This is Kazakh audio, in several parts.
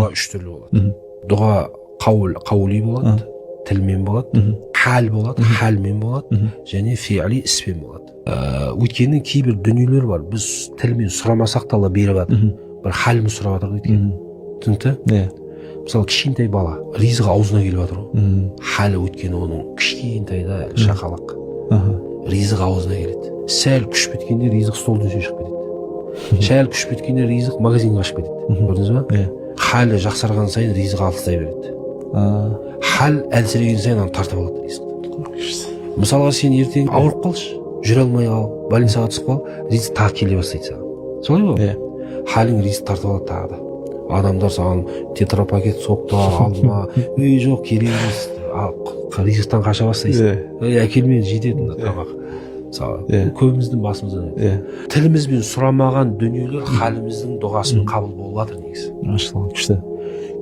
Дұға үш түрлі болады. Дұға қаули болады, тілмен болады, хал болады, халмен болады, және фиали іспен болады. Өйткені кейбір дүниелер бар, біз тілмен сұрамасақ та Алла беріп жатыр. Бір халмен сұрап жатыр өйткені. Түсінікті? Мысалы, кішкентай бала ризық аузына келіп жатыр ғой. Халі өйткені оның кішкентайда шақалақ. Ризық аузына келеді. Сәл күш біткенде ризық столдың үстіне шығып кетеді. Сәл күш біткенде ризық магазинге ашып кетеді. Көрдіңіз ба? Халі жақсарған сайын ризық алыстай береді. Хал әлсіреген сайын аны тартып алады ризықты. Мысалға сен ертең ауырып қалшы, жүре алмай қал, больницаға түсіп қал, ризық тағы келе бастайды саған. Солай ғой? Халің ризық тартып алады тағы да. Адамдар саған тетрапакет соқтар, алдыма, жоқ керек емес, ризықтан қаша бастайсың. Әкелмен жетеді тамақ. Көбіміздің басымыздан. Тілімізбен сұрамаған дүниелер халіміздің дұғасымен қабыл болып жатыр негізі. Машалла, күшті.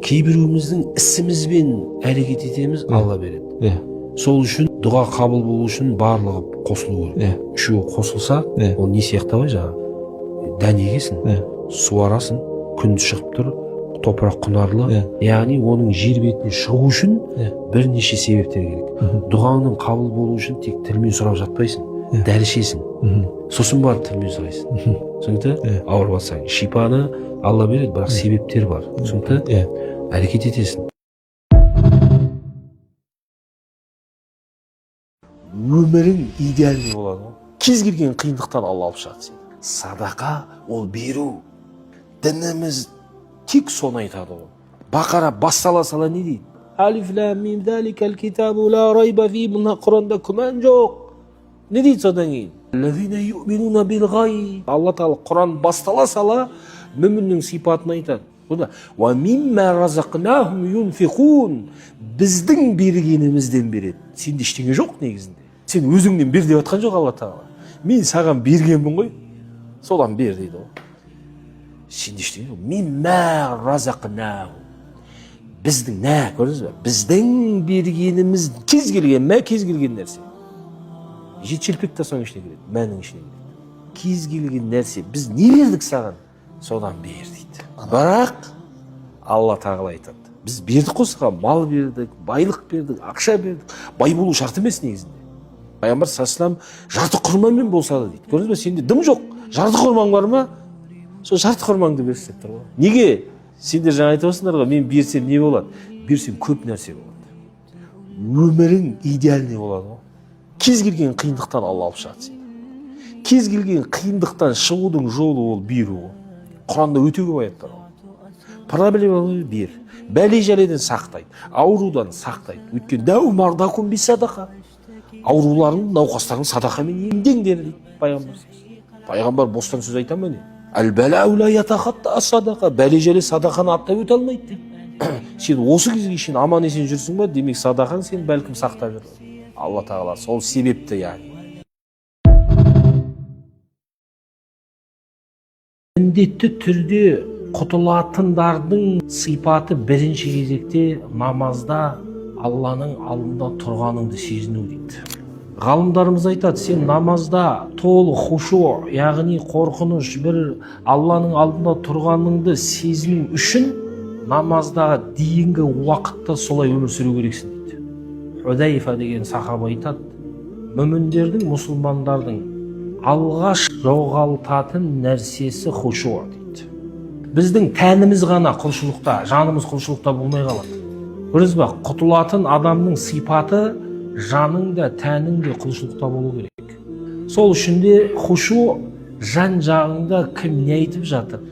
Кейбіреуіміздің ісімізбен әрекет етеміз, Алла береді. Сол үшін дұға қабыл болу үшін барлығы қосылу керек. Үшеуі қосылса, ол не сияқты ғой жаңа? Дән егесің, суарасың, күн шығып тұр, топырақ құнарлы. Яғни оның жер бетіне шығу үшін бірнеше себептер керек. Дұғаңның қабыл болу үшін тек тілмен сұрап жатпайсың, дәрі ішесің. Сосын барып тілмен сұрайсың. Түсінікті? Ауырып жатсаң, шипаны Алла береді, бірақ себептер бар. Түсінікті? Әрекет етесің. Өмірің идеальный болады. Кез келген қиындықтан Алла алып шығады сені. Садақа ол беру. Дініміз тек соны айтады ғой. Бақара бастала сала не дейді? Алиф лам мим заликал китабу ла райба фи, мына Құранда күмән жоқ. Не дейді содан кейін? Лазина юъминуна бил ғайб. Алла Тағала Құран бастала сала мүміннің сипатын айтады. Ва мимма разақнахум юнфиқун. Біздің бергенімізден береді. Сенде ештеңе жоқ негізінде. Сен өзіңнен бер деп жатқан жоқ Алла Тағала. Мен саған бергенмін ғой, содан бер дейді ғой. Сенде ештеңе жоқ. Мимма разақнахум. Біздің көрдіңіз бе? Біздің бергеніміз кез келген нәрсе. Жетшелпек та соның ішіне кіреді, мәнің ішіне кіреді. Кез келген нәрсе, біз не бердік саған? Содан бер дейді. Бірақ Алла Тағала айтады. Біз бердік қой саған, мал бердік, байлық бердік, ақша бердік. Бай болу шарт емес негізінде. Пайғамбар саллаллаху алейхи вассалам жарты құрмамен болса да дейді. Көрдіңіз бе, сенде дым жоқ. Жарты құрмаң бар ма? Сол жарты құрмаңды берсе тұр ғой. Неге? Сендер жаңа айтып отырсыңдар ғой, мен берсем не болады? Берсем көп нәрсе болады. Өмірің идеальный болады ғой. Кез келген қиындықтан Алла алып шығады сені. Кез келген қиындықтан шығудың жолы ол беру ғой. Құранда өте көп аяттар бар. Проблеманы бер. Бәле-жәледен сақтайды, аурудан сақтайды. Өйткені дәу мардакум би садақа. Ауруларын, науқастарын садақамен емдеңдер дейді пайғамбар. Пайғамбар бостан сөз айта ма не? Әл-бәләу ла ятахатта ас-садақа. Бәле-жәле садақаны аттап өте алмайды дейді. Сен осы кезге шейін аман есен жүрсің ба, демек садақаң сен бәлкім сақтап жүр. Алла Тағала сол себепті яғни. Міндетті түрде құтылатындардың сипаты бірінші кезекте намазда Алланың алдында тұрғаныңды сезіну дейді. Ғалымдарымыз айтады, сен намазда толы хушу, яғни қорқыныш, бір Алланың алдында тұрғаныңды сезіну үшін намаздағы дейінгі уақытта солай өмір сүру керексің дейді. Худайфа деген сахаба айтады, мүміндердің, мұсылмандардың алғаш жоғалтатын нәрсесі хушу дейді. Біздің тәніміз ғана құлшылықта, жанымыз құлшылықта болмай қалады. Көрдіңіз бе, құтылатын адамның сипаты жаның да тәнің де құлшылықта болу керек. Сол үшін де хушу жан жағыңда кім не айтып жатыр,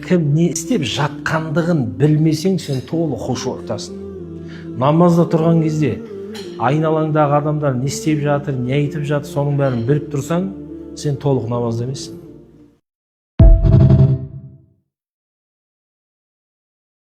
кім не істеп жатқандығын білмесең, сен толы хушуқтасың. Намазда тұрған кезде айналаңдағы адамдар не істеп жатыр, не айтып жатыр, соның бәрін біліп тұрсаң, сен толық намазда емессің.